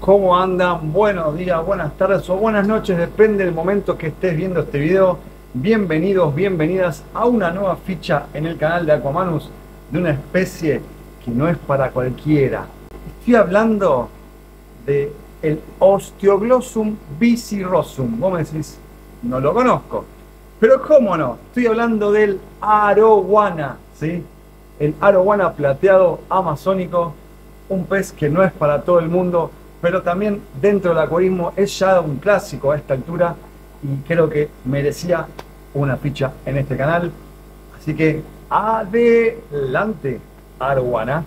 ¿Cómo andan? Buenos días, buenas tardes o buenas noches, depende del momento que estés viendo este video. Bienvenidos, bienvenidas a una nueva ficha en el canal de Aquamanus de una especie que no es para cualquiera. Estoy hablando de el Osteoglossum visirosum. Vos me decís, no lo conozco. Pero cómo no, estoy hablando del arowana, ¿sí? El arowana plateado amazónico, un pez que no es para todo el mundo, pero también dentro del acuarismo es ya un clásico a esta altura y creo que merecía una ficha en este canal. Así que adelante, arowana.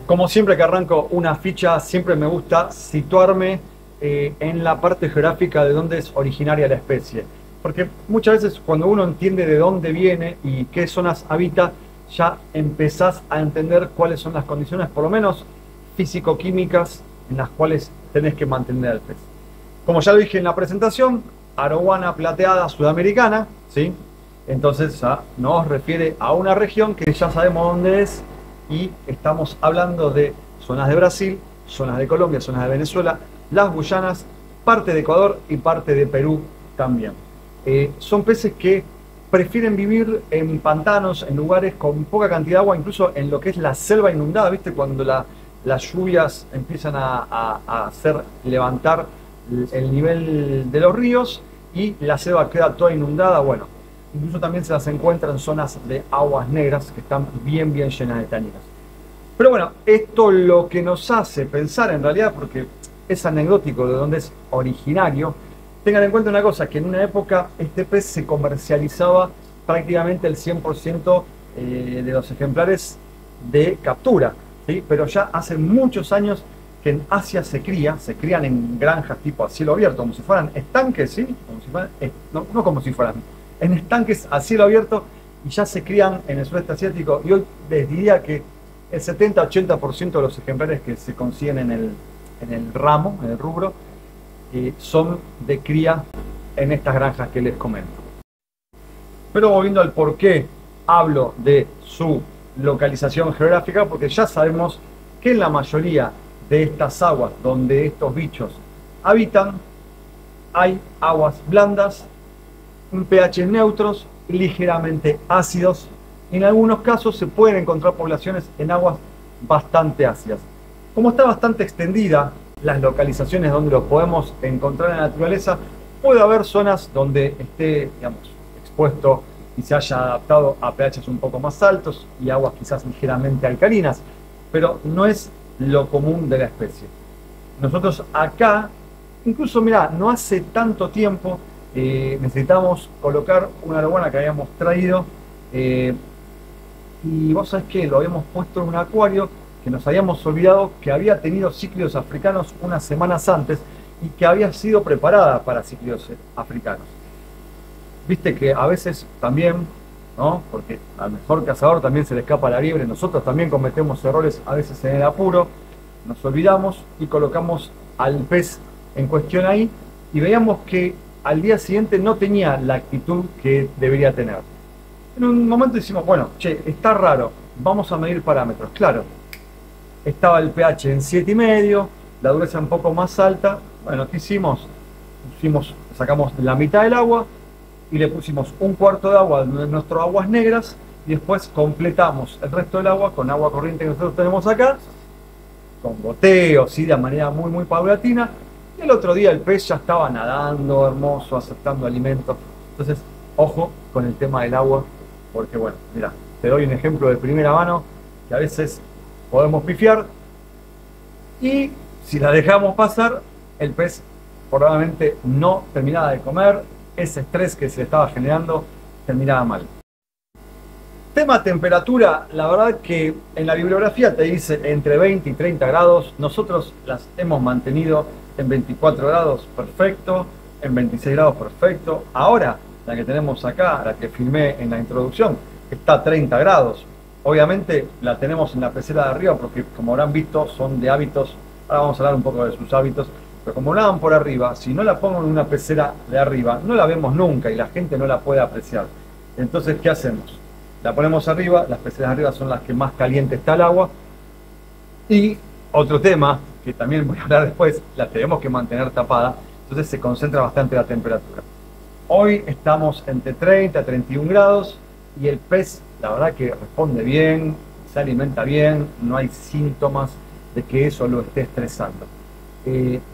Como siempre que arranco una ficha, siempre me gusta situarme en la parte geográfica de dónde es originaria la especie. Porque muchas veces cuando uno entiende de dónde viene y qué zonas habita, ya empezás a entender cuáles son las condiciones, por lo menos físico-químicas, en las cuales tenés que mantener al pez. Como ya lo dije en la presentación, arowana plateada sudamericana, ¿sí? Entonces ya nos refiere a una región que ya sabemos dónde es. Y estamos hablando de zonas de Brasil, zonas de Colombia, zonas de Venezuela, las Guyanas, parte de Ecuador y parte de Perú también. Son peces que prefieren vivir en pantanos, en lugares con poca cantidad de agua, incluso en lo que es la selva inundada, ¿viste? Cuando las lluvias empiezan a hacer levantar el nivel de los ríos y la selva queda toda inundada, bueno. Incluso también se las encuentra en zonas de aguas negras que están bien llenas de taninas. Pero bueno, esto lo que nos hace pensar en realidad, porque es anecdótico de dónde es originario, tengan en cuenta una cosa, que en una época este pez se comercializaba prácticamente el 100% de los ejemplares de captura, ¿sí? Pero ya hace muchos años que en Asia se crían en granjas tipo a cielo abierto, como si fueran estanques, ¿sí? Como si fueran, no como si fueran, en estanques a cielo abierto, y ya se crían en el sudeste asiático, y hoy les diría que el 70-80% de los ejemplares que se consiguen en el ramo, en el rubro, son de cría en estas granjas que les comento. Pero volviendo al por qué hablo de su localización geográfica, porque ya sabemos que en la mayoría de estas aguas donde estos bichos habitan, hay aguas blandas, pH neutros, ligeramente ácidos. En algunos casos se pueden encontrar poblaciones en aguas bastante ácidas. Como está bastante extendida las localizaciones donde los podemos encontrar en la naturaleza, puede haber zonas donde esté, digamos, expuesto y se haya adaptado a pHs un poco más altos y aguas quizás ligeramente alcalinas, pero no es lo común de la especie. Nosotros acá, incluso mirá, no hace tanto tiempo, necesitamos colocar una arowana que habíamos traído y vos sabés que lo habíamos puesto en un acuario que nos habíamos olvidado que había tenido cíclidos africanos unas semanas antes y que había sido preparada para cíclidos africanos. Viste que a veces también, ¿no? Porque al mejor cazador también se le escapa la liebre, nosotros también cometemos errores a veces en el apuro, nos olvidamos y colocamos al pez en cuestión ahí y veíamos que al día siguiente no tenía la actitud que debería tener. En un momento decimos, bueno, che, está raro, vamos a medir parámetros. Claro, estaba el pH en 7,5, la dureza un poco más alta. Bueno, ¿qué hicimos? Sacamos la mitad del agua y le pusimos un cuarto de agua de nuestras aguas negras y después completamos el resto del agua con agua corriente que nosotros tenemos acá, con goteo, ¿sí? De manera muy paulatina. Y el otro día el pez ya estaba nadando, hermoso, aceptando alimentos. Entonces, ojo con el tema del agua, porque bueno, mira, te doy un ejemplo de primera mano, que a veces podemos pifiar, y si la dejamos pasar, el pez probablemente no terminaba de comer, ese estrés que se estaba generando terminaba mal. Tema temperatura, la verdad que en la bibliografía te dice entre 20 y 30 grados, nosotros las hemos mantenido en 24 grados, perfecto. en 26 grados perfecto. Ahora, la que tenemos acá, la que filmé en la introducción, está a 30 grados. Obviamente la tenemos en la pecera de arriba porque, como habrán visto, son de hábitos. Ahora vamos a hablar un poco de sus hábitos. Pero como la van por arriba, si no la pongo en una pecera de arriba, no la vemos nunca y la gente no la puede apreciar. Entonces, ¿qué hacemos? La ponemos arriba, las peceras de arriba son las que más caliente está el agua. Y otro tema, que también voy a hablar después, la tenemos que mantener tapada, entonces se concentra bastante la temperatura. Hoy estamos entre 30 y 31 grados y el pez, la verdad que responde bien, se alimenta bien, no hay síntomas de que eso lo esté estresando.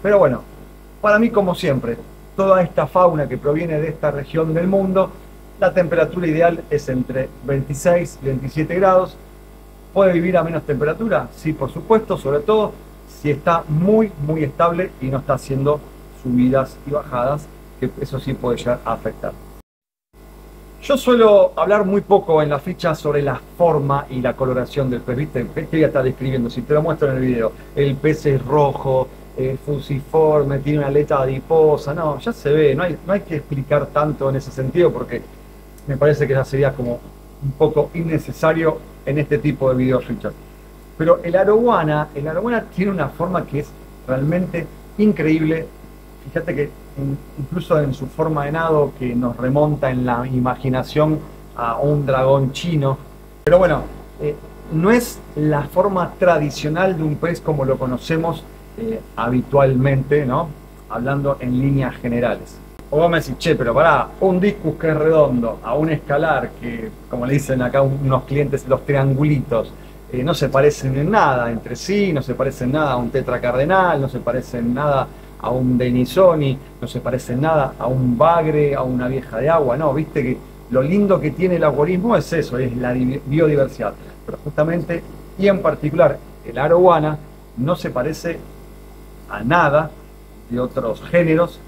Pero bueno, para mí, como siempre, toda esta fauna que proviene de esta región del mundo, la temperatura ideal es entre 26 y 27 grados. ¿Puede vivir a menos temperatura? Sí, por supuesto, sobre todo si está muy estable y no está haciendo subidas y bajadas, que eso sí puede llegar a afectar. Yo suelo hablar muy poco en la ficha sobre la forma y la coloración del pez, ¿viste? ¿Qué voy a estar describiendo? Si te lo muestro en el video, el pez es rojo, fusiforme, tiene una aleta adiposa, no, ya se ve, no hay que explicar tanto en ese sentido porque me parece que ya sería como un poco innecesario en este tipo de videos, Richard. Pero el arowana tiene una forma que es realmente increíble. Fíjate que incluso en su forma de nado, que nos remonta en la imaginación a un dragón chino. Pero bueno, no es la forma tradicional de un pez como lo conocemos habitualmente, ¿no? Hablando en líneas generales. O vos me decís, che, pero pará, un discus que es redondo, a un escalar que, como le dicen acá unos clientes, los triangulitos, no se parecen en nada entre sí, no se parecen nada a un tetracardenal, no se parecen nada a un denisoni, no se parecen nada a un bagre, a una vieja de agua, no, viste que lo lindo que tiene el acuarismo es eso, es la biodiversidad. Pero justamente, y en particular, el arowana no se parece a nada de otros géneros,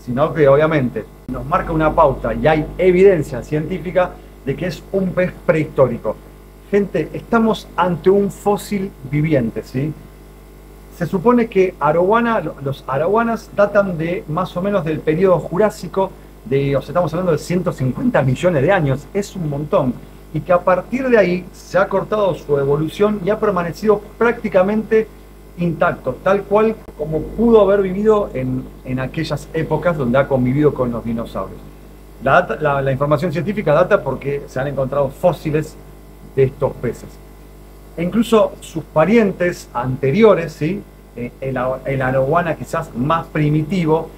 sino que obviamente nos marca una pauta y hay evidencia científica de que es un pez prehistórico. Gente, estamos ante un fósil viviente, ¿sí? Se supone que los arowanas datan de más o menos del periodo jurásico, o sea, estamos hablando de 150 millones de años, es un montón, y que a partir de ahí se ha cortado su evolución y ha permanecido prácticamente intacto, tal cual como pudo haber vivido en aquellas épocas donde ha convivido con los dinosaurios. La información científica data porque se han encontrado fósiles de estos peces. E incluso sus parientes anteriores, ¿sí? El arowana quizás más primitivo,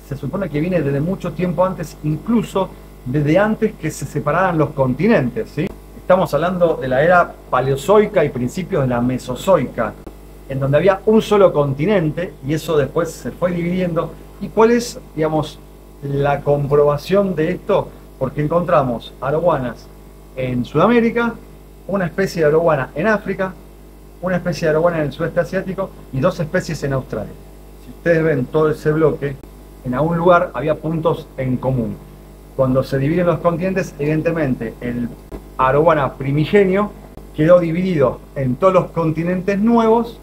se supone que viene desde mucho tiempo antes, incluso desde antes que se separaran los continentes, ¿sí? Estamos hablando de la era paleozoica y principios de la mesozoica, en donde había un solo continente y eso después se fue dividiendo. ¿Y cuál es, digamos, la comprobación de esto? Porque encontramos arowanas en Sudamérica, una especie de arowana en África, una especie de arowana en el sudeste asiático y dos especies en Australia. Si ustedes ven todo ese bloque, en algún lugar había puntos en común. Cuando se dividen los continentes, evidentemente el arowana primigenio quedó dividido en todos los continentes nuevos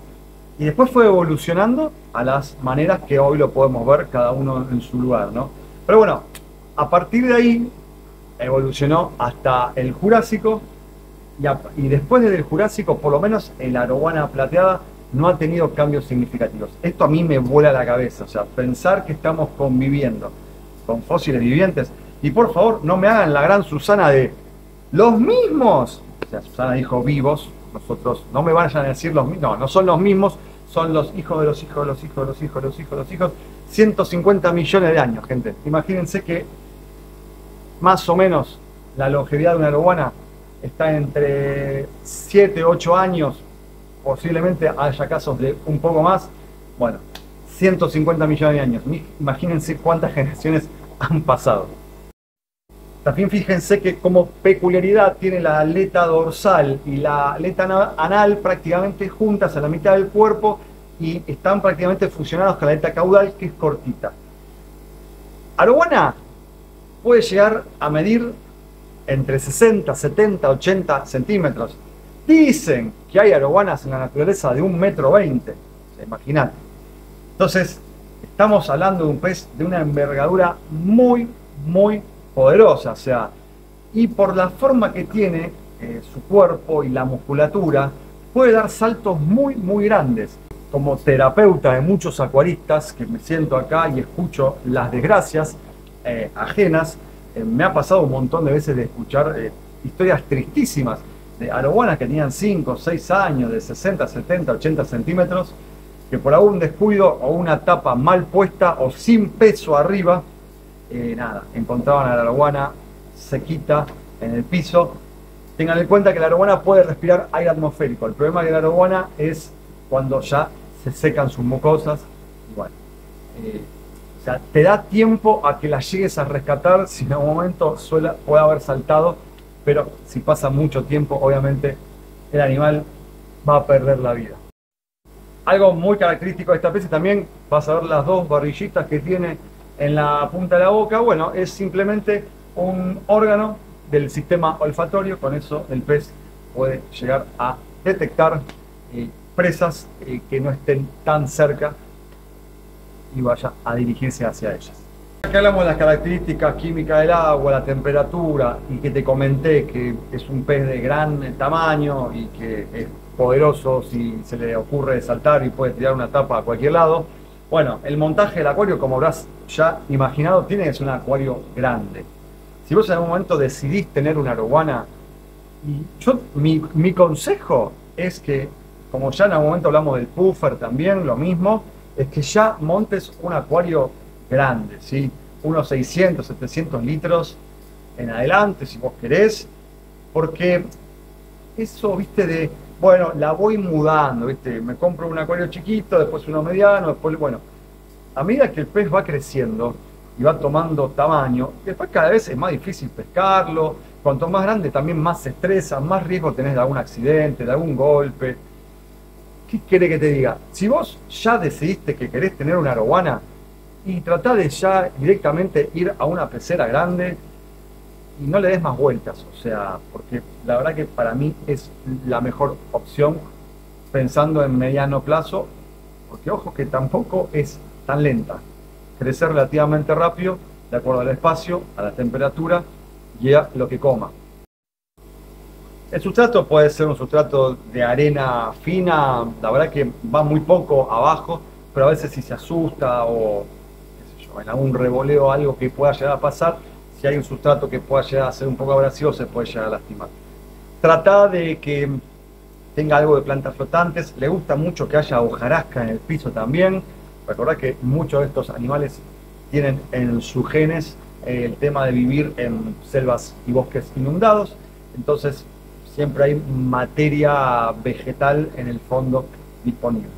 y después fue evolucionando a las maneras que hoy lo podemos ver cada uno en su lugar, ¿no? Pero bueno, a partir de ahí evolucionó hasta el Jurásico y después del Jurásico, por lo menos el arowana plateada no ha tenido cambios significativos. Esto a mí me vuela la cabeza, o sea, pensar que estamos conviviendo con fósiles vivientes. Y por favor, no me hagan la gran Susana de los mismos. O sea, Susana dijo vivos, nosotros no me vayan a decir los mismos, no son los mismos, son los hijos de los hijos de los hijos de los hijos de los hijos de los hijos. 150 millones de años, gente. Imagínense que más o menos la longevidad de una arowana está entre 7 8 años, posiblemente haya casos de un poco más. Bueno, 150 millones de años. Imagínense cuántas generaciones han pasado. También fíjense que como peculiaridad tiene la aleta dorsal y la aleta anal prácticamente juntas a la mitad del cuerpo y están prácticamente fusionados con la aleta caudal, que es cortita. Arowana puede llegar a medir entre 60, 70, 80 centímetros. Dicen que hay arowanas en la naturaleza de 1,20 m. Imagínate. Entonces, estamos hablando de un pez de una envergadura muy, muy poderosa, o sea, y por la forma que tiene su cuerpo y la musculatura, puede dar saltos muy, muy grandes. Como terapeuta de muchos acuaristas, que me siento acá y escucho las desgracias ajenas, me ha pasado un montón de veces de escuchar historias tristísimas de arowanas que tenían 5, 6 años, de 60, 70, 80 centímetros, que por algún descuido o una tapa mal puesta o sin peso arriba, nada, encontraban a la arowana sequita en el piso. Tengan en cuenta que la arowana puede respirar aire atmosférico. El problema de la arowana es cuando ya se secan sus mucosas. Y bueno, o sea, te da tiempo a que la llegues a rescatar si en algún momento puede haber saltado, pero si pasa mucho tiempo, obviamente el animal va a perder la vida. Algo muy característico de esta especie también, vas a ver las dos barbillitas que tiene en la punta de la boca. Bueno, es simplemente un órgano del sistema olfatorio. Con eso el pez puede llegar a detectar presas que no estén tan cerca y vaya a dirigirse hacia ellas. Acá hablamos de las características químicas del agua, la temperatura, y que te comenté que es un pez de gran tamaño y que es poderoso si se le ocurre saltar y puede tirar una tapa a cualquier lado. Bueno, el montaje del acuario, como habrás ya imaginado, tiene que ser un acuario grande. Si vos en algún momento decidís tener una arowana, mi consejo es que, como ya en algún momento hablamos del puffer también, lo mismo, es que ya montes un acuario grande, ¿sí? Unos 600, 700 litros en adelante, si vos querés, porque eso, viste, de, bueno, la voy mudando, viste, me compro un acuario chiquito, después uno mediano, después, bueno, a medida que el pez va creciendo y va tomando tamaño, después cada vez es más difícil pescarlo. Cuanto más grande también más se estresa, más riesgo tenés de algún accidente, de algún golpe. ¿Qué querés que te diga? Si vos ya decidiste que querés tener una arowana, y tratá de ya directamente ir a una pecera grande y no le des más vueltas, o sea, porque la verdad que para mí es la mejor opción pensando en mediano plazo, porque ojo que tampoco es tan lenta. Crece relativamente rápido, de acuerdo al espacio, a la temperatura y a lo que coma. El sustrato puede ser un sustrato de arena fina, la verdad que va muy poco abajo, pero a veces si se asusta o qué sé yo, en algún revoleo algo que pueda llegar a pasar, si hay un sustrato que pueda llegar a ser un poco abrasivo, se puede llegar a lastimar. Trata de que tenga algo de plantas flotantes, le gusta mucho que haya hojarasca en el piso también. Recordad que muchos de estos animales tienen en sus genes el tema de vivir en selvas y bosques inundados, entonces siempre hay materia vegetal en el fondo disponible.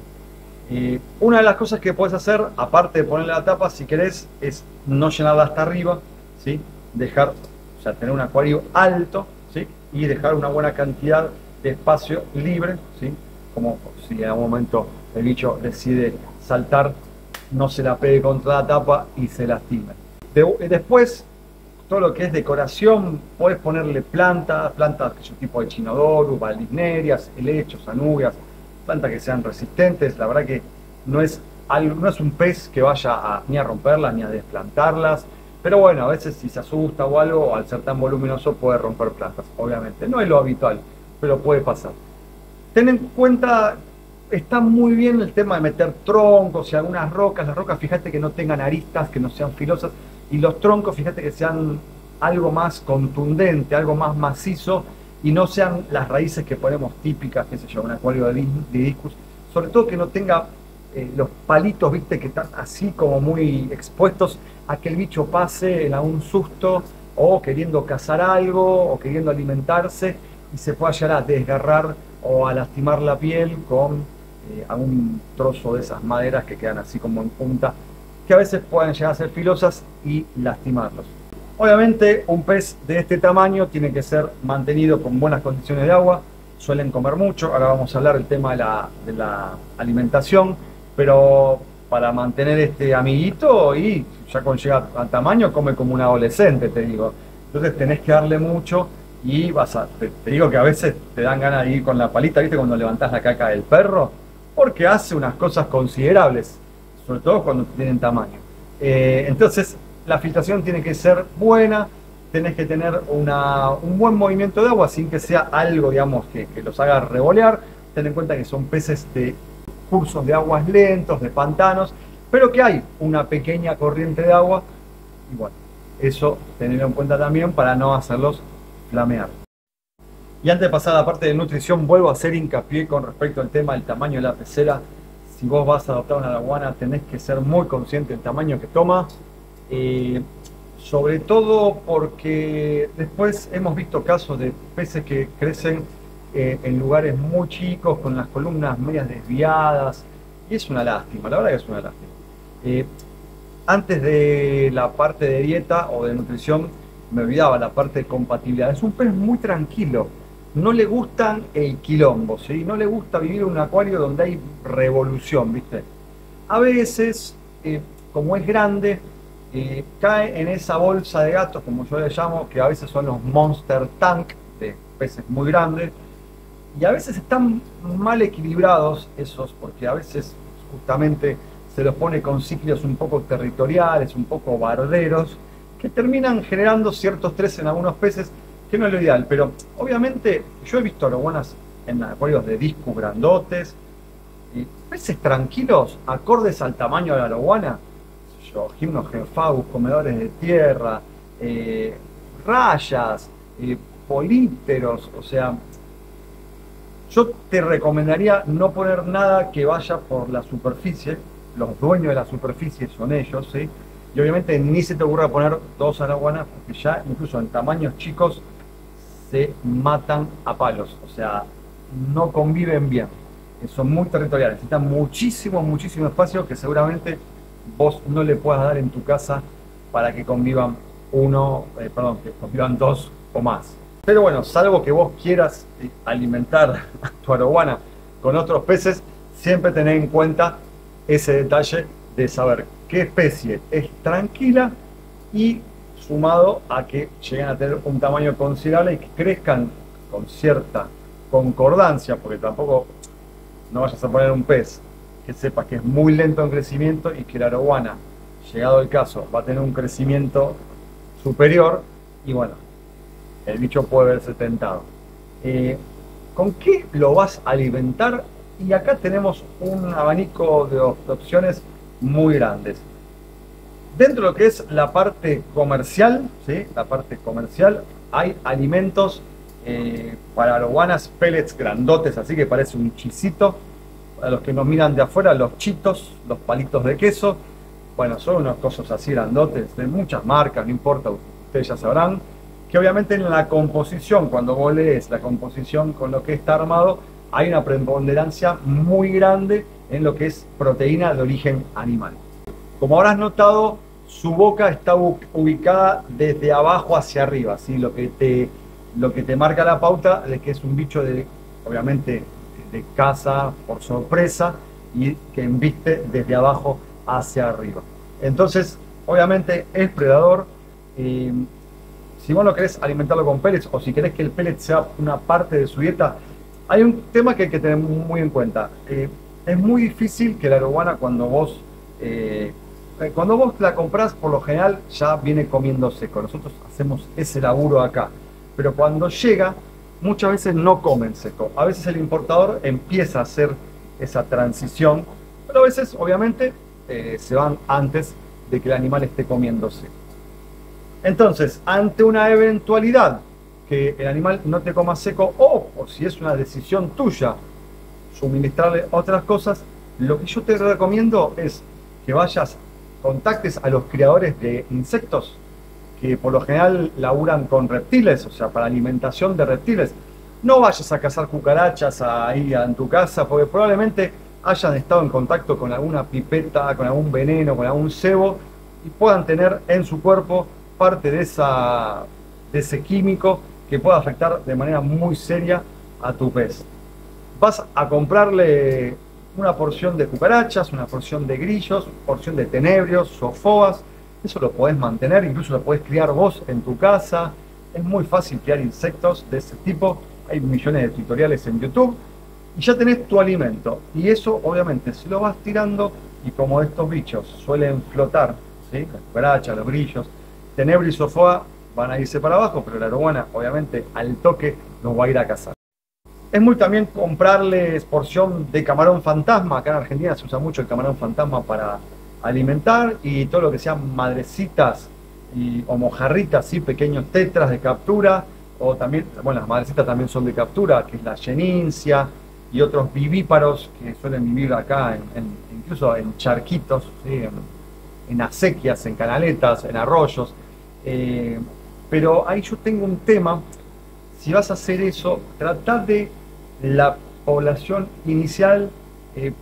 Una de las cosas que puedes hacer, aparte de ponerle la tapa, si querés, es no llenarla hasta arriba, ¿sí? Dejar, o sea, tener un acuario alto, ¿sí? Y dejar una buena cantidad de espacio libre, ¿sí? Como si en algún momento el bicho decide saltar, no se la pegue contra la tapa y se lastime. Después, todo lo que es decoración, puedes ponerle plantas tipo de chinodorus, valdisnerias, helechos, anubias, plantas que sean resistentes. La verdad que no es un pez que vaya ni a romperlas ni a desplantarlas, pero bueno, a veces si se asusta o algo, al ser tan voluminoso puede romper plantas, obviamente. No es lo habitual, pero puede pasar. Ten en cuenta, está muy bien el tema de meter troncos y algunas rocas. Las rocas, fíjate que no tengan aristas, que no sean filosas, y los troncos, fíjate que sean algo más contundente, algo más macizo, y no sean las raíces que ponemos típicas, qué sé yo, un acuario de discus, sobre todo que no tenga los palitos, viste, que están así como muy expuestos a que el bicho pase en algún susto, o queriendo cazar algo, o queriendo alimentarse, y se pueda llegar a desgarrar o a lastimar la piel con algún trozo de esas maderas que quedan así como en punta, que a veces pueden llegar a ser filosas y lastimarlos. Obviamente un pez de este tamaño tiene que ser mantenido con buenas condiciones de agua, suelen comer mucho. Ahora vamos a hablar del tema de la alimentación, pero para mantener este amiguito, y ya cuando llega al tamaño come como un adolescente, te digo. Entonces tenés que darle mucho y te digo que a veces te dan ganas de ir con la palita, ¿viste? Cuando levantás la caca del perro, porque hace unas cosas considerables. sobre todo cuando tienen tamaño. Entonces, la filtración tiene que ser buena, tenés que tener un buen movimiento de agua sin que sea algo, digamos, que los haga revolear. Ten en cuenta que son peces de cursos de aguas lentos, de pantanos, pero que hay una pequeña corriente de agua y bueno, eso tenerlo en cuenta también para no hacerlos flamear. Y antes de pasar a la parte de nutrición, vuelvo a hacer hincapié con respecto al tema del tamaño de la pecera. Si vos vas a adoptar una laguana, tenés que ser muy consciente del tamaño que toma. Sobre todo porque después hemos visto casos de peces que crecen en lugares muy chicos, con las columnas medias desviadas, y es una lástima, la verdad que es una lástima. Antes de la parte de dieta o de nutrición, me olvidaba la parte de compatibilidad. Es un pez muy tranquilo, no le gustan el quilombo, ¿sí? No le gusta vivir en un acuario donde hay revolución, ¿viste? A veces, como es grande, cae en esa bolsa de gatos, como yo le llamo, que a veces son los monster tank, de peces muy grandes, y a veces están mal equilibrados esos, porque a veces justamente se los pone con ciclos un poco territoriales, un poco barderos, que terminan generando cierto estrés en algunos peces, que no es lo ideal. Pero obviamente yo he visto aloguanas en acuarios de discus grandotes, y peces tranquilos, acordes al tamaño de la aloguana, Gymnocephalus, comedores de tierra, rayas, polípteros, o sea, yo te recomendaría no poner nada que vaya por la superficie. Los dueños de la superficie son ellos, ¿sí? Y obviamente ni se te ocurra poner dos anaguanas, porque ya incluso en tamaños chicos se matan a palos, o sea, no conviven bien. Son muy territoriales, necesitan muchísimo, muchísimo espacio que seguramente vos no le puedas dar en tu casa para que convivan que convivan dos o más. Pero bueno, salvo que vos quieras alimentar a tu arowana con otros peces, siempre tener en cuenta ese detalle de saber qué especie es tranquila y sumado a que lleguen a tener un tamaño considerable y que crezcan con cierta concordancia, porque tampoco no vayas a poner un pez que sepas que es muy lento en crecimiento y que la arowana, llegado el caso, va a tener un crecimiento superior y bueno, el bicho puede verse tentado. ¿Con qué lo vas a alimentar? Y acá tenemos un abanico de opciones muy grandes. Dentro de lo que es la parte comercial, ¿sí? La parte comercial, hay alimentos para arowanas, pellets grandotes, así que parece un chisito. A los que nos miran de afuera, los chitos, los palitos de queso, bueno, son unos cosas así grandotes, de muchas marcas, no importa, ustedes ya sabrán, que obviamente en la composición, cuando vos lees la composición con lo que está armado, hay una preponderancia muy grande en lo que es proteína de origen animal. Como habrás notado, su boca está ubicada desde abajo hacia arriba, ¿sí? Lo que te marca la pauta de que es un bicho obviamente, de caza por sorpresa y que embiste desde abajo hacia arriba. Entonces, obviamente es predador. Si vos no querés alimentarlo con pellets o si querés que el pellet sea una parte de su dieta, hay un tema que hay que tener muy en cuenta. Es muy difícil que la arowana cuando vos la comprás, por lo general ya viene comiendo seco. Nosotros hacemos ese laburo acá. Pero cuando llega, muchas veces no comen seco. A veces el importador empieza a hacer esa transición, pero a veces, obviamente, se van antes de que el animal esté comiendo seco. Entonces, ante una eventualidad que el animal no te coma seco, o si es una decisión tuya suministrarle otras cosas, lo que yo te recomiendo es que contactes a los criadores de insectos, que por lo general laburan con reptiles, o sea, para alimentación de reptiles. No vayas a cazar cucarachas ahí en tu casa, porque probablemente hayan estado en contacto con alguna pipeta, con algún veneno, con algún cebo, y puedan tener en su cuerpo parte de ese químico que pueda afectar de manera muy seria a tu pez. Vas a comprarle una porción de cucarachas, una porción de grillos, porción de tenebrios, zoofoas. Eso lo podés mantener, incluso lo podés criar vos en tu casa. Es muy fácil criar insectos de ese tipo. Hay millones de tutoriales en YouTube. Y ya tenés tu alimento. Y eso obviamente se lo vas tirando y como estos bichos suelen flotar, ¿sí? Las cucarachas, los grillos, tenebro y sofá van a irse para abajo, pero la arowana obviamente al toque nos va a ir a cazar. Es muy también comprarles porción de camarón fantasma. Acá en Argentina se usa mucho el camarón fantasma para alimentar, y todo lo que sean madrecitas o mojarritas, ¿sí? Pequeños tetras de captura, o también, bueno, las madrecitas también son de captura, que es la yeninsia y otros vivíparos que suelen vivir acá, incluso en charquitos, ¿sí? En acequias, en canaletas, en arroyos. Pero ahí yo tengo un tema. Si vas a hacer eso, tratar de la población inicial,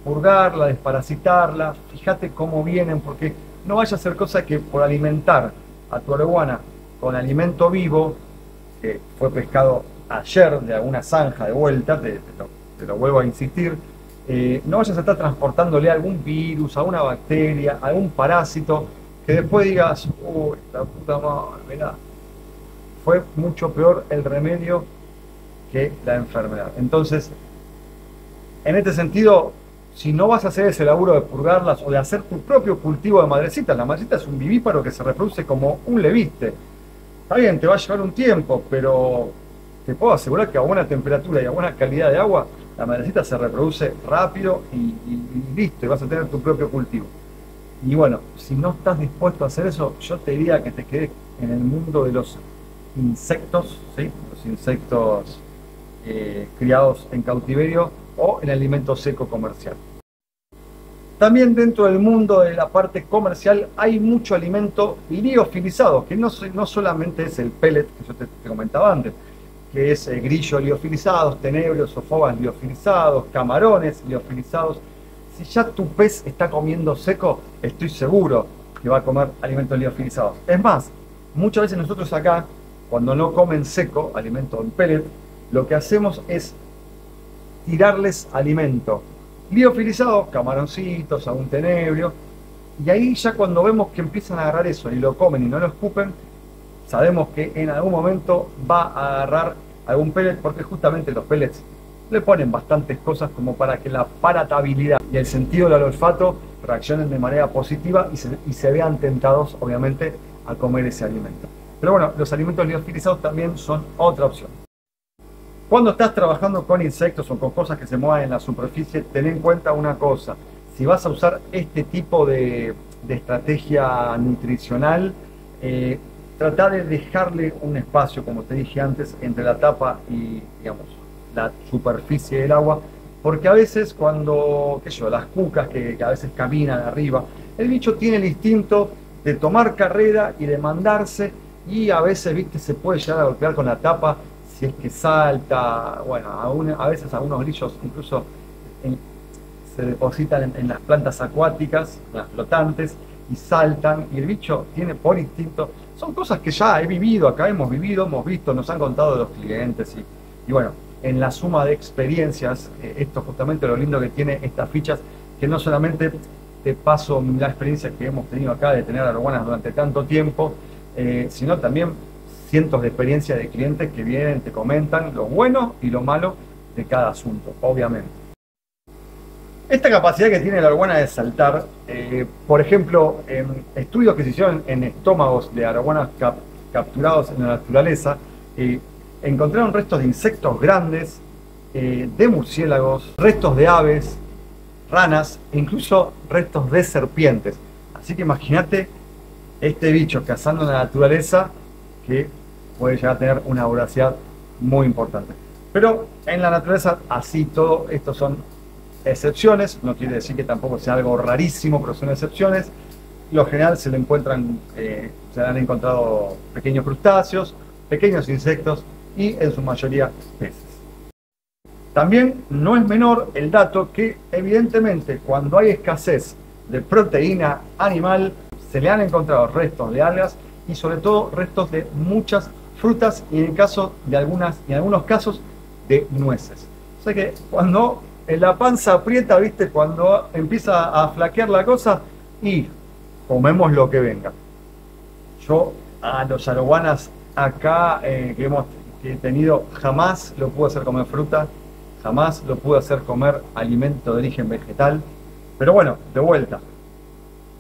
purgarla, desparasitarla, fíjate cómo vienen, porque no vaya a ser cosa que por alimentar a tu arowana con alimento vivo, que fue pescado ayer de alguna zanja de vuelta, te lo vuelvo a insistir, no vayas a estar transportándole algún virus, alguna bacteria, algún parásito, que después digas, uy, la puta madre, mirá, fue mucho peor el remedio que la enfermedad. Entonces, en este sentido, si no vas a hacer ese laburo de purgarlas o de hacer tu propio cultivo de madrecitas, la madrecita es un vivíparo que se reproduce como un leviste. Está bien, te va a llevar un tiempo, pero te puedo asegurar que a buena temperatura y a buena calidad de agua, la madrecita se reproduce rápido y listo, y vas a tener tu propio cultivo. Y bueno, si no estás dispuesto a hacer eso, yo te diría que te quedes en el mundo de los insectos, ¿sí? Los insectos criados en cautiverio o en alimento seco comercial. También dentro del mundo de la parte comercial hay mucho alimento liofilizado, que no solamente es el pellet que yo te comentaba antes, que es grillos liofilizados, tenebrios, sofobas liofilizados, camarones liofilizados. Si ya tu pez está comiendo seco, estoy seguro que va a comer alimentos liofilizados. Es más, muchas veces nosotros acá, cuando no comen seco, alimento en pellet, lo que hacemos es tirarles alimento liofilizado, camaroncitos, algún tenebrio, y ahí ya cuando vemos que empiezan a agarrar eso y lo comen y no lo escupen, sabemos que en algún momento va a agarrar algún pellet, porque justamente los pellets le ponen bastantes cosas como para que la palatabilidad y el sentido del olfato reaccionen de manera positiva y se vean tentados, obviamente, a comer ese alimento. Pero bueno, los alimentos liofilizados también son otra opción. Cuando estás trabajando con insectos o con cosas que se muevan en la superficie, ten en cuenta una cosa: si vas a usar este tipo de estrategia nutricional, trata de dejarle un espacio, como te dije antes, entre la tapa y, digamos, la superficie del agua, porque a veces cuando, qué sé yo, las cucas que a veces caminan arriba, el bicho tiene el instinto de tomar carrera y de mandarse, y a veces, viste, se puede llegar a golpear con la tapa si es que salta. Bueno, a veces algunos grillos incluso se depositan en las plantas acuáticas, las flotantes, y saltan, y el bicho tiene por instinto. Son cosas que ya he vivido acá, hemos visto, nos han contado de los clientes, y bueno, en la suma de experiencias, esto es justamente lo lindo que tiene estas fichas, que no solamente te paso la experiencia que hemos tenido acá de tener arowanas durante tanto tiempo, sino también cientos de experiencias de clientes que vienen, te comentan lo bueno y lo malo de cada asunto, obviamente. Esta capacidad que tiene la arowana de saltar, por ejemplo, en estudios que se hicieron en estómagos de arowanas capturados en la naturaleza, encontraron restos de insectos grandes, de murciélagos, restos de aves, ranas e incluso restos de serpientes. Así que imagínate este bicho cazando en la naturaleza, que puede llegar a tener una voracidad muy importante. Pero en la naturaleza, así todo, estos son excepciones, no quiere decir que tampoco sea algo rarísimo, pero son excepciones. Lo general se han encontrado pequeños crustáceos, pequeños insectos y en su mayoría peces. También no es menor el dato que evidentemente cuando hay escasez de proteína animal se le han encontrado restos de algas y sobre todo restos de muchas frutas y en algunos casos de nueces. O sea que cuando en la panza aprieta, viste, cuando empieza a flaquear la cosa, y comemos lo que venga. Yo a los arowanas acá que he tenido, jamás lo pude hacer comer fruta, jamás lo pude hacer comer alimento de origen vegetal. Pero bueno, de vuelta,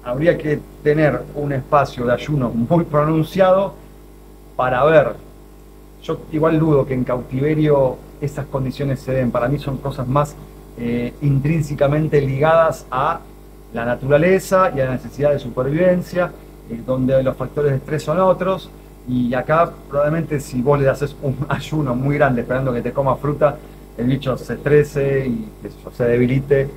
habría que tener un espacio de ayuno muy pronunciado para ver. Yo igual dudo que en cautiverio esas condiciones se den. Para mí son cosas más intrínsecamente ligadas a la naturaleza y a la necesidad de supervivencia, donde los factores de estrés son otros. Y acá probablemente si vos le haces un ayuno muy grande esperando que te coma fruta, el bicho se estrese y qué sé yo, se debilite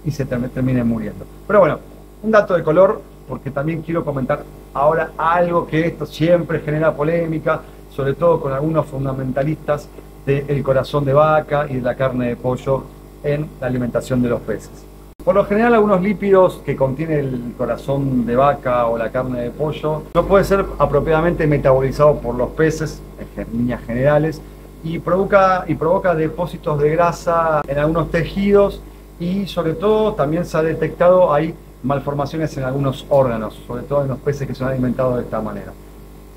y se termine muriendo. Pero bueno, un dato de color, porque también quiero comentar ahora algo que esto siempre genera polémica, sobre todo con algunos fundamentalistas del corazón de vaca y de la carne de pollo en la alimentación de los peces. Por lo general, algunos lípidos que contiene el corazón de vaca o la carne de pollo no puede ser apropiadamente metabolizado por los peces, en líneas generales, y provoca depósitos de grasa en algunos tejidos y sobre todo también se ha detectado hay malformaciones en algunos órganos, sobre todo en los peces que se han alimentado de esta manera.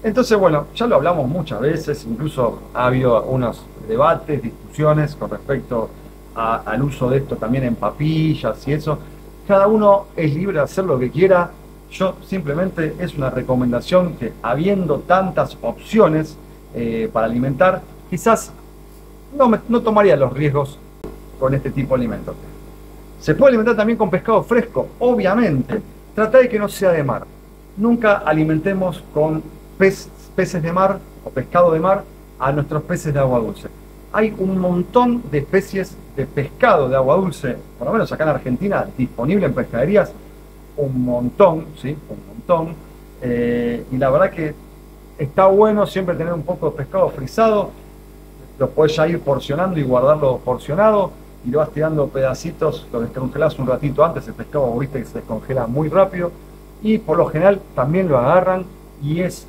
Entonces, bueno, ya lo hablamos muchas veces, incluso ha habido unos debates, discusiones con respecto al uso de esto también en papillas y eso. Cada uno es libre de hacer lo que quiera. Yo simplemente es una recomendación que habiendo tantas opciones para alimentar, quizás no tomaría los riesgos con este tipo de alimentos. Se puede alimentar también con pescado fresco, obviamente. Trata de que no sea de mar. Nunca alimentemos con peces de mar o pescado de mar a nuestros peces de agua dulce. Hay un montón de especies de pescado de agua dulce, por lo menos acá en Argentina, disponible en pescaderías, un montón, ¿sí? Un montón. Y la verdad que está bueno siempre tener un poco de pescado frisado. Lo puedes ya ir porcionando y guardarlo porcionado y lo vas tirando pedacitos, lo descongelás un ratito antes, el pescado viste que se descongela muy rápido y por lo general también lo agarran y es,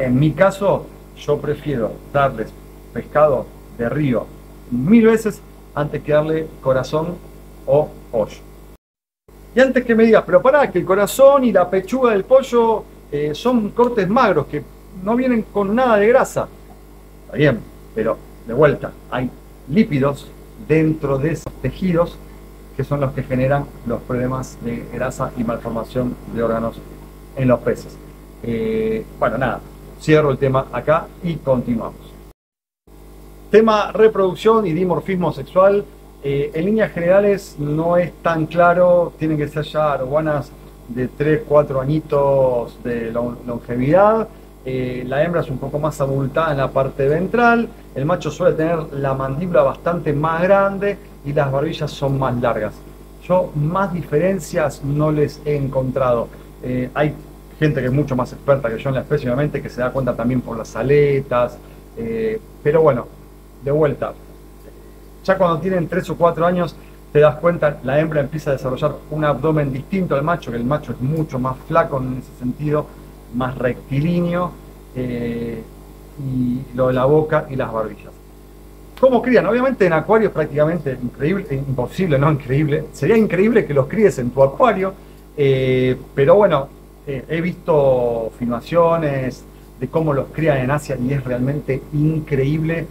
en mi caso, yo prefiero darles pescado de río 1000 veces antes que darle corazón o pollo. Y antes que me digas, pero pará, que el corazón y la pechuga del pollo son cortes magros, que no vienen con nada de grasa. Está bien, pero de vuelta, hay lípidos dentro de esos tejidos que son los que generan los problemas de grasa y malformación de órganos en los peces. Bueno, nada, cierro el tema acá y continuamos. Tema reproducción y dimorfismo sexual. En líneas generales no es tan claro, tienen que ser ya arowanas de 3-4 añitos de longevidad. La hembra es un poco más abultada en la parte ventral, el macho suele tener la mandíbula bastante más grande y las barbillas son más largas. Yo más diferencias no les he encontrado. Hay gente que es mucho más experta que yo en la especie, obviamente, que se da cuenta también por las aletas, pero bueno, de vuelta, ya cuando tienen 3 o 4 años te das cuenta, la hembra empieza a desarrollar un abdomen distinto al macho, que el macho es mucho más flaco en ese sentido, más rectilíneo, y lo de la boca y las barbillas. ¿Cómo crían? Obviamente en acuario es prácticamente increíble, imposible, no increíble. Sería increíble que los críes en tu acuario, pero bueno, he visto filmaciones de cómo los crían en Asia y es realmente increíble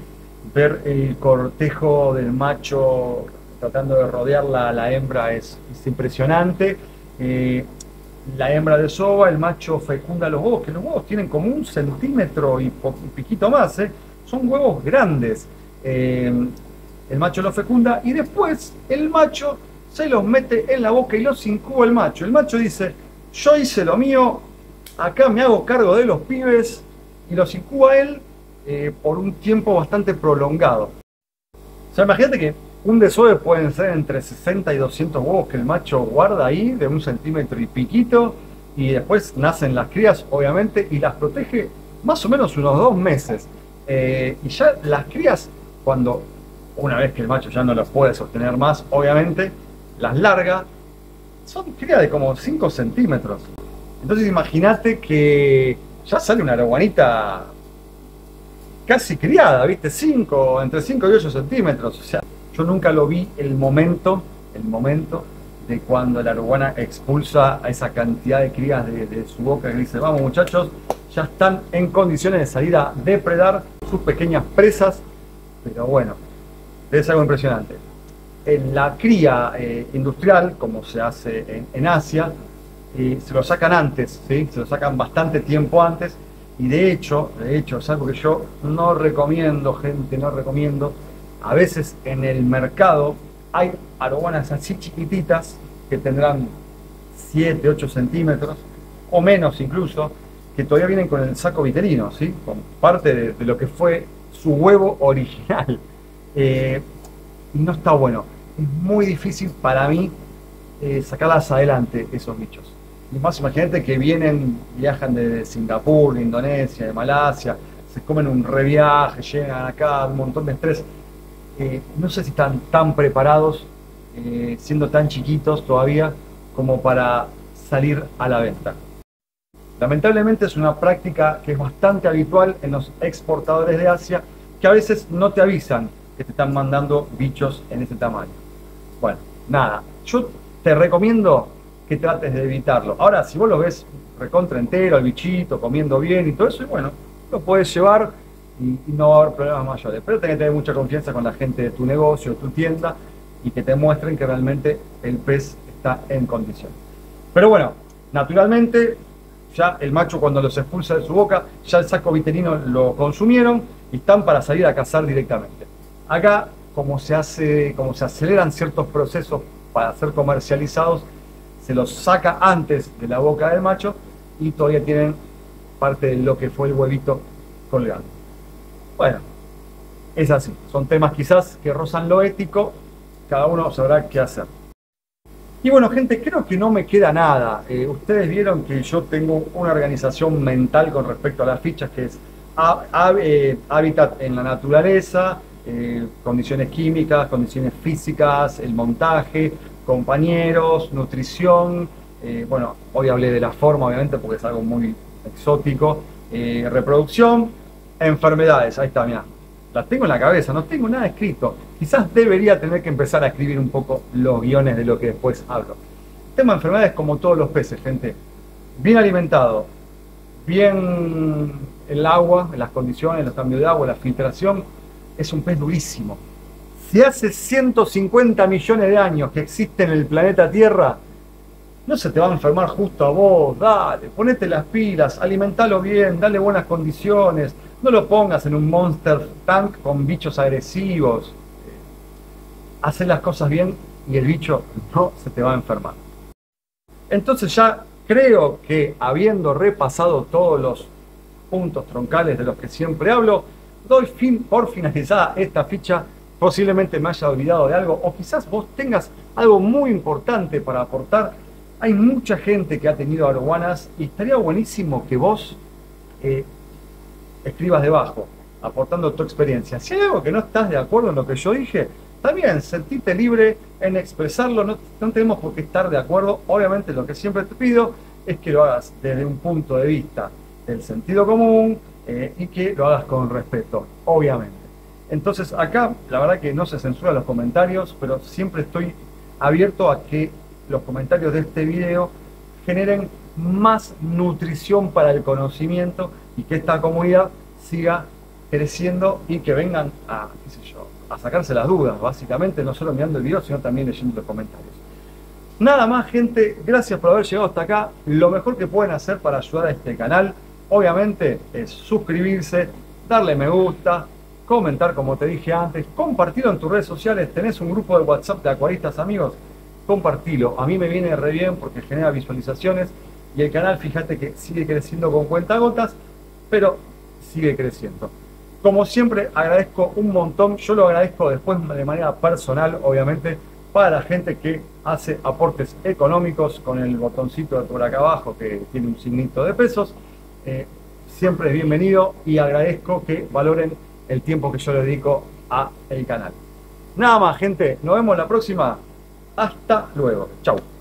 ver el cortejo del macho tratando de rodear la hembra, es impresionante. La hembra desova, el macho fecunda los huevos, que los huevos tienen como 1 centímetro y piquito más, son huevos grandes. El macho los fecunda y después el macho se los mete en la boca y los incuba el macho. El macho dice, yo hice lo mío, acá me hago cargo de los pibes, y los incuba él por un tiempo bastante prolongado. O sea, imagínate que un desove pueden ser entre 60 y 200 huevos que el macho guarda ahí, de 1 centímetro y piquito, y después nacen las crías, obviamente, y las protege más o menos unos 2 meses. Y ya las crías, cuando una vez que el macho ya no las puede sostener más, obviamente, las larga, son crías de como 5 centímetros. Entonces imagínate que ya sale una araguanita casi criada, ¿viste? Entre 5 y 8 centímetros. O sea, yo nunca lo vi el momento de cuando la araguana expulsa a esa cantidad de crías de su boca, que dice, vamos muchachos, ya están en condiciones de salir a depredar sus pequeñas presas. Pero bueno, es algo impresionante. En la cría industrial, como se hace en Asia, se lo sacan antes, ¿sí? Se lo sacan bastante tiempo antes. Y de hecho, es algo que yo no recomiendo, gente, no recomiendo. A veces en el mercado hay arowanas así chiquititas que tendrán 7, 8 centímetros o menos incluso, que todavía vienen con el saco vitelino, ¿sí? Con parte de lo que fue su huevo original. Y no está bueno. Es muy difícil para mí sacarlas adelante esos bichos. Y más imagínate que viajan de Singapur, de Indonesia, de Malasia, se comen un reviaje, llegan acá, un montón de estrés. No sé si están tan preparados, siendo tan chiquitos todavía, como para salir a la venta. Lamentablemente es una práctica que es bastante habitual en los exportadores de Asia, que a veces no te avisan que te están mandando bichos en ese tamaño. Bueno, nada, yo te recomiendo que trates de evitarlo. Ahora, si vos lo ves recontra entero, el bichito, comiendo bien y todo eso, y bueno, lo puedes llevar y no va a haber problemas mayores. Pero tenés que tener mucha confianza con la gente de tu negocio, de tu tienda, y que te muestren que realmente el pez está en condición. Pero bueno, naturalmente, ya el macho cuando los expulsa de su boca, ya el saco vitelino lo consumieron y están para salir a cazar directamente. Acá, como se aceleran ciertos procesos para ser comercializados, se los saca antes de la boca del macho y todavía tienen parte de lo que fue el huevito colgando. Bueno, es así. Son temas quizás que rozan lo ético, cada uno sabrá qué hacer. Y bueno, gente, creo que no me queda nada. Ustedes vieron que yo tengo una organización mental con respecto a las fichas, que es hábitat en la naturaleza, condiciones químicas, condiciones físicas, el montaje, compañeros, nutrición. Bueno, hoy hablé de la forma, obviamente, porque es algo muy exótico. Reproducción, enfermedades. Ahí está, mirá. La tengo en la cabeza, no tengo nada escrito. Quizás debería tener que empezar a escribir un poco los guiones de lo que después hablo. El tema de enfermedades, como todos los peces, gente. Bien alimentado, bien el agua, en las condiciones, los cambios de agua, la filtración, es un pez durísimo. Si hace 150 millones de años que existe en el planeta Tierra, no se te va a enfermar justo a vos. Dale, ponete las pilas, alimentalo bien, dale buenas condiciones. No lo pongas en un monster tank con bichos agresivos. Haz las cosas bien y el bicho no se te va a enfermar. Entonces ya creo que, habiendo repasado todos los puntos troncales de los que siempre hablo, doy por finalizada esta ficha. Posiblemente me haya olvidado de algo, o quizás vos tengas algo muy importante para aportar. Hay mucha gente que ha tenido arowanas y estaría buenísimo que vos escribas debajo, aportando tu experiencia. Si hay algo que no estás de acuerdo en lo que yo dije, también sentite libre en expresarlo, no tenemos por qué estar de acuerdo. Obviamente lo que siempre te pido es que lo hagas desde un punto de vista del sentido común y que lo hagas con respeto, obviamente. Entonces acá la verdad que no se censura los comentarios, pero siempre estoy abierto a que los comentarios de este video generen más nutrición para el conocimiento y que esta comunidad siga creciendo y que vengan a, qué sé yo, a sacarse las dudas, básicamente, no solo mirando el video, sino también leyendo los comentarios. Nada más, gente, gracias por haber llegado hasta acá. Lo mejor que pueden hacer para ayudar a este canal, obviamente, es suscribirse, darle me gusta, comentar como te dije antes, compartirlo en tus redes sociales. Tenés un grupo de WhatsApp de acuaristas amigos, compartilo. A mí me viene re bien porque genera visualizaciones y el canal, fíjate que sigue creciendo con cuentagotas, pero sigue creciendo. Como siempre, agradezco un montón. Yo lo agradezco después de manera personal, obviamente, para la gente que hace aportes económicos con el botoncito de por acá abajo que tiene un signito de pesos. Siempre es bienvenido y agradezco que valoren el tiempo que yo le dedico a el canal. Nada más, gente. Nos vemos la próxima. Hasta luego. Chau.